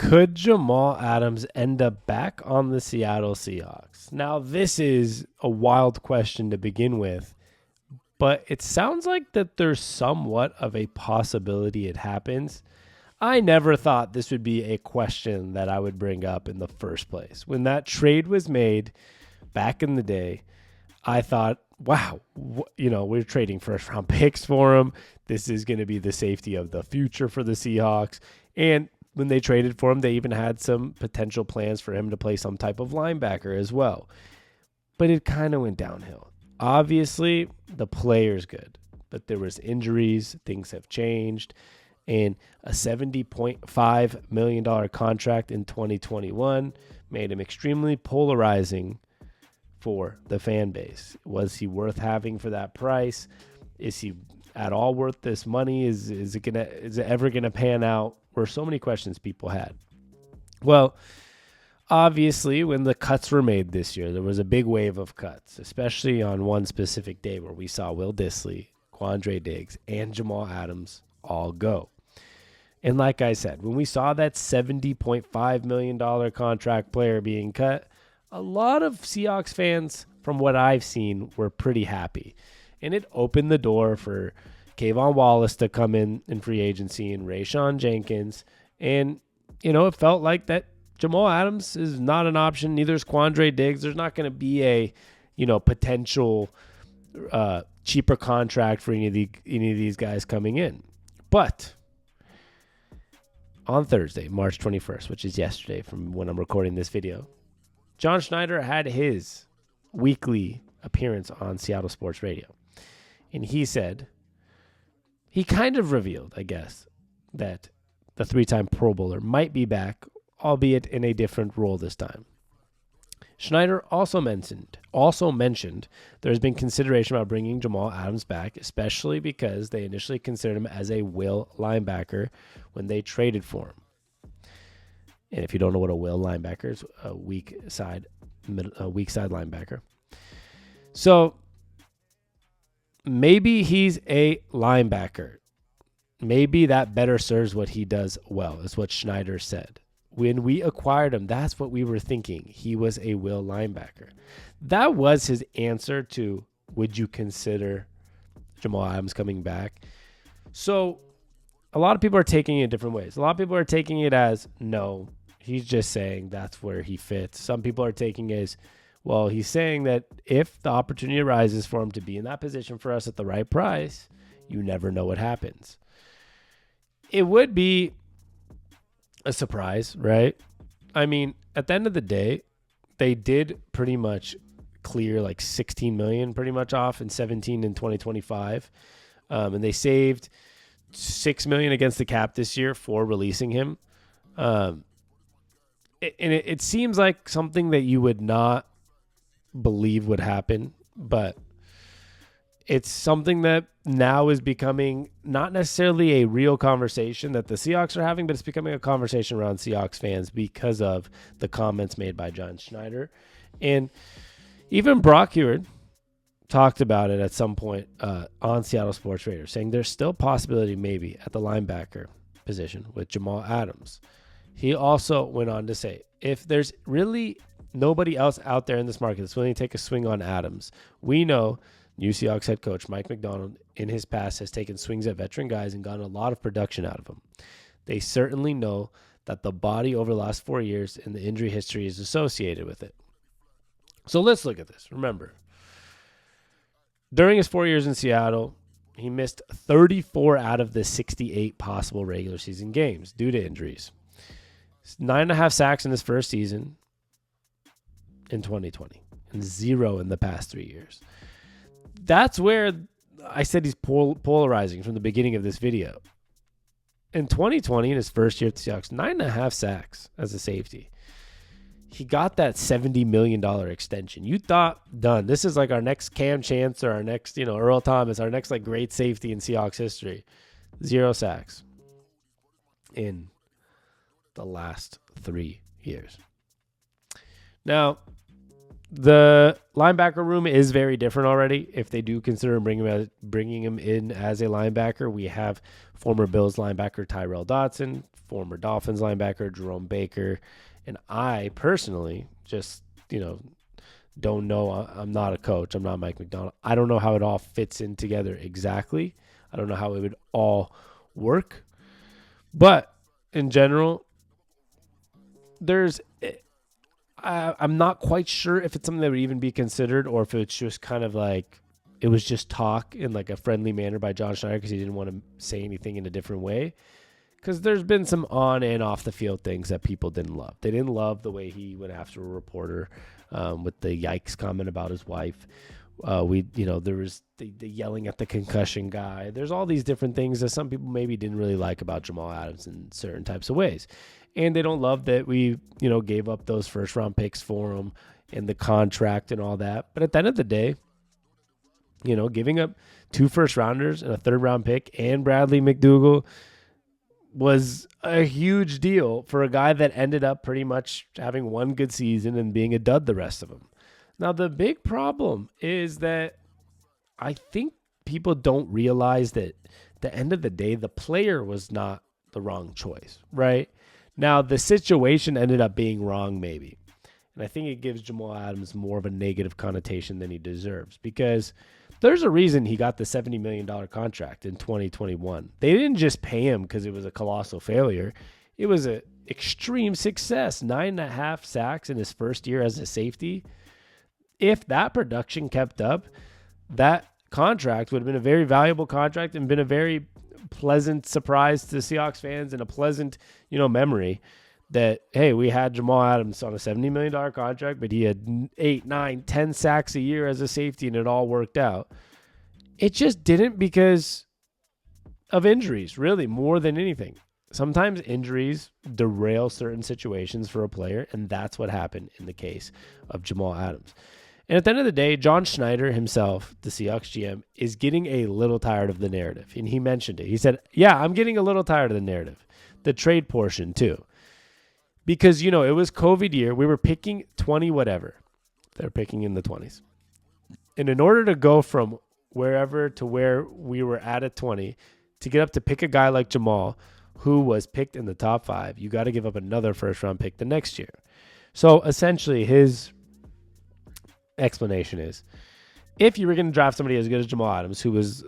Could Jamal Adams end up back on the Seattle Seahawks? Now, this is a wild question to begin with, but it sounds like that there's somewhat of a possibility it happens. I never thought this would be a question that I would bring up in the first place. When that trade was made back in the day, I thought, wow, we're trading first round picks for him. This is going to be the safety of the future for the Seahawks. And when they traded for him, they even had some potential plans for him to play some type of linebacker as well. But it kind of went downhill. Obviously, the player's good, but there was injuries, things have changed, and a $70.5 million contract in 2021 made him extremely polarizing for the fan base. Was he worth having for that price? Is he at all worth this money? Is it ever gonna pan out? Were so many questions people had. Well, obviously, when the cuts were made this year, there was a big wave of cuts, especially on one specific day where we saw Will Dissly, Quandre Diggs, and Jamal Adams all go. And like I said, when we saw that $70.5 million contract player being cut, a lot of Seahawks fans, from what I've seen, were pretty happy. And it opened the door for Kayvon Wallace to come in free agency and Rayshon Jenkins. And, it felt like that Jamal Adams is not an option. Neither is Quandre Diggs. There's not going to be a, potential cheaper contract for any of these guys coming in. But on Thursday, March 21st, which is yesterday from when I'm recording this video, John Schneider had his weekly appearance on Seattle Sports Radio. And he said, he kind of revealed, I guess, that the three-time Pro Bowler might be back, albeit in a different role this time. Schneider also mentioned there's been consideration about bringing Jamal Adams back, especially because they initially considered him as a will linebacker when they traded for him. And if you don't know what a will linebacker is, a weak side linebacker. So maybe he's a linebacker. Maybe that better serves what he does well, is what Schneider said. When we acquired him, that's what we were thinking. He was a will linebacker. That was his answer to, would you consider Jamal Adams coming back? So a lot of people are taking it different ways. A lot of people are taking it as, no, he's just saying that's where he fits. Some people are taking it as, well, he's saying that if the opportunity arises for him to be in that position for us at the right price, you never know what happens. It would be a surprise, right? I mean, at the end of the day, they did pretty much clear like $16 million pretty much off in 17 and 2025. And they saved $6 million against the cap this year for releasing him. It seems like something that you would not believe would happen, but it's something that now is becoming not necessarily a real conversation that the Seahawks are having, but it's becoming a conversation around Seahawks fans because of the comments made by John Schneider. And even Brock Heward talked about it at some point on Seattle Sports Radio, saying there's still a possibility maybe at the linebacker position with Jamal Adams. He also went on to say, if there's really nobody else out there in this market that's willing to take a swing on Adams, we know new Seahawks head coach Mike McDonald in his past has taken swings at veteran guys and gotten a lot of production out of them. They certainly know that the body over the last 4 years and the injury history is associated with it. So let's look at this. Remember, during his 4 years in Seattle, he missed 34 out of the 68 possible regular season games due to injuries. 9.5 sacks in his first season in 2020 and 0 in the past 3 years. That's where I said he's polarizing from the beginning of this video. In 2020, in his first year at the Seahawks, 9.5 sacks as a safety. He got that $70 million extension. You thought, done. This is like our next Cam Chance or our next, Earl Thomas, our next like great safety in Seahawks history. 0 sacks in the last 3 years. Now, The linebacker room is very different already. If they do consider bringing him in as a linebacker, we have former Bills linebacker Tyrell Dodson, former Dolphins linebacker Jerome Baker, and I personally just, don't know. I'm not a coach. I'm not Mike McDonald. I don't know how it all fits in together exactly. I don't know how it would all work. But in general, I'm not quite sure if it's something that would even be considered or if it's just kind of like it was just talk in like a friendly manner by John Schneider because he didn't want to say anything in a different way. Because there's been some on and off the field things that people didn't love. They didn't love the way he went after a reporter with the yikes comment about his wife. There was the yelling at the concussion guy. There's all these different things that some people maybe didn't really like about Jamal Adams in certain types of ways. And they don't love that we, gave up those first round picks for him and the contract and all that. But at the end of the day, giving up 2 first rounders and a 3rd round pick and Bradley McDougall was a huge deal for a guy that ended up pretty much having one good season and being a dud the rest of them. Now, the big problem is that I think people don't realize that at the end of the day, the player was not the wrong choice, right? Now, the situation ended up being wrong maybe. And I think it gives Jamal Adams more of a negative connotation than he deserves because there's a reason he got the $70 million contract in 2021. They didn't just pay him because it was a colossal failure. It was an extreme success, 9.5 sacks in his first year as a safety. If that production kept up, that contract would have been a very valuable contract and been a very pleasant surprise to the Seahawks fans and a pleasant, memory that, hey, we had Jamal Adams on a $70 million contract, but he had 8, 9, 10 sacks a year as a safety and it all worked out. It just didn't because of injuries, really, more than anything. Sometimes injuries derail certain situations for a player, and that's what happened in the case of Jamal Adams. And at the end of the day, John Schneider himself, the Seahawks GM, is getting a little tired of the narrative. And he mentioned it. He said, yeah, I'm getting a little tired of the narrative. The trade portion, too. Because, it was COVID year. We were picking 20 whatever. They're picking in the 20s. And in order to go from wherever to where we were at 20, to get up to pick a guy like Jamal, who was picked in the top 5, you got to give up another first-round pick the next year. So, essentially, his explanation is, if you were going to draft somebody as good as Jamal Adams, who was,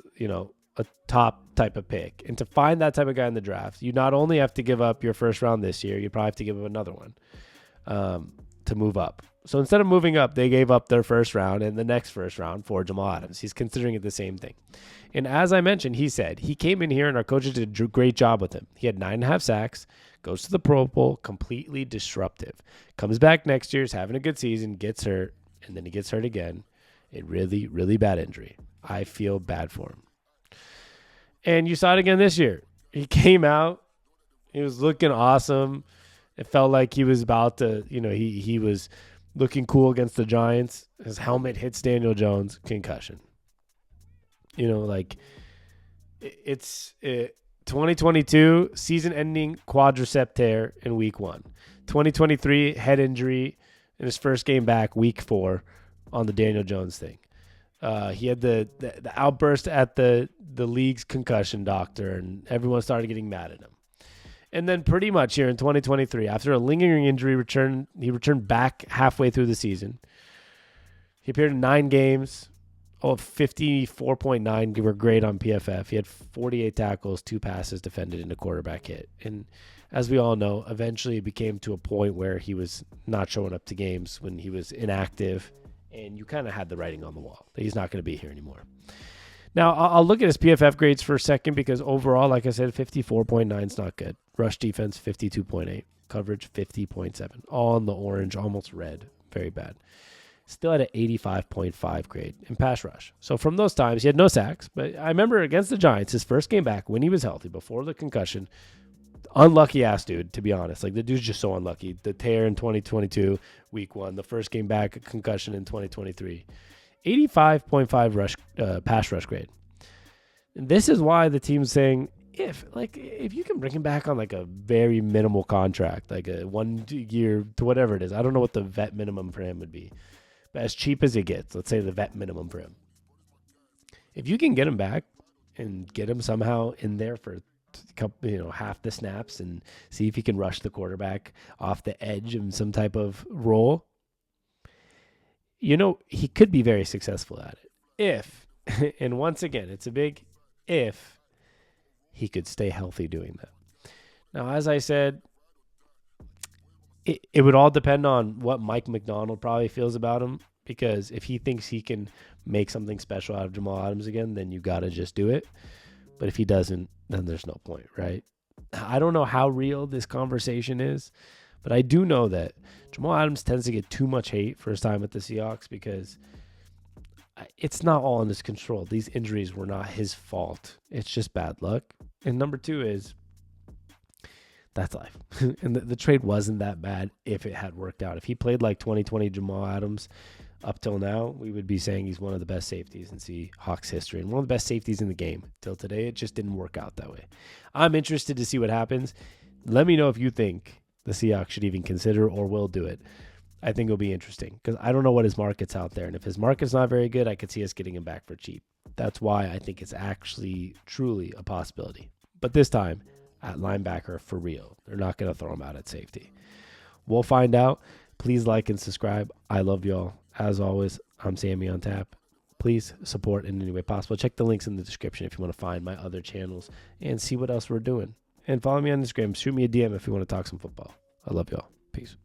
a top type of pick, and to find that type of guy in the draft, you not only have to give up your first round this year, you probably have to give up another one to move up. So instead of moving up, they gave up their first round and the next first round for Jamal Adams. He's considering it the same thing. And as I mentioned, he said he came in here and our coaches did a great job with him. He had 9.5 sacks, goes to the Pro Bowl, completely disruptive. Comes back next year, is having a good season, gets hurt, and then he gets hurt again. A really, really bad injury. I feel bad for him. And you saw it again this year. He came out. He was looking awesome. It felt like he was about to, he was looking cool against the Giants. His helmet hits Daniel Jones, concussion. It's 2022, season-ending quadricep tear in week 1. 2023, head injury in his first game back, week 4, on the Daniel Jones thing. He had the outburst at the league's concussion doctor, and everyone started getting mad at him. And then pretty much here in 2023, after a lingering injury he returned back halfway through the season. He appeared in 9 games. 54.9 were great on PFF. He had 48 tackles, 2 passes defended, and a quarterback hit. And as we all know, eventually it became to a point where he was not showing up to games when he was inactive. And you kind of had the writing on the wall that he's not going to be here anymore. Now, I'll look at his PFF grades for a second because overall, like I said, 54.9 is not good. Rush defense, 52.8. Coverage, 50.7. All in the orange, almost red. Very bad. Still had an 85.5 grade in pass rush. So from those times, he had no sacks. But I remember against the Giants, his first game back when he was healthy, before the concussion, unlucky ass dude, to be honest. Like, the dude's just so unlucky. The tear in 2022, week 1. The first game back, a concussion in 2023. 85.5 rush pass rush grade. And this is why the team's saying, if you can bring him back on like a very minimal contract, like a 1 year to whatever it is. I don't know what the vet minimum for him would be. as cheap as it gets. Let's say the vet minimum for him. If you can get him back and get him somehow in there for half the snaps and see if he can rush the quarterback off the edge in some type of role, he could be very successful at it. If, and once again, it's a big if, he could stay healthy doing that. Now, as I said, it would all depend on what Mike McDonald probably feels about him, because if he thinks he can make something special out of Jamal Adams again, then you got to just do it. But if he doesn't, then there's no point, right? I don't know how real this conversation is, but I do know that Jamal Adams tends to get too much hate for his time at the Seahawks because it's not all in his control. These injuries were not his fault. It's just bad luck. And number two is, that's life. And the trade wasn't that bad if it had worked out. If he played like 2020 Jamal Adams up till now, we would be saying he's one of the best safeties in Seahawks history and one of the best safeties in the game. Till today, it just didn't work out that way. I'm interested to see what happens. Let me know if you think the Seahawks should even consider or will do it. I think it'll be interesting because I don't know what his market's out there. And if his market's not very good, I could see us getting him back for cheap. That's why I think it's actually truly a possibility. But this time, at linebacker for real. They're not going to throw him out at safety. We'll find out. Please like and subscribe. I love y'all. As always, I'm Sammy on Tap. Please support in any way possible. Check the links in the description if you want to find my other channels and see what else we're doing. And follow me on Instagram. Shoot me a DM if you want to talk some football. I love y'all. Peace.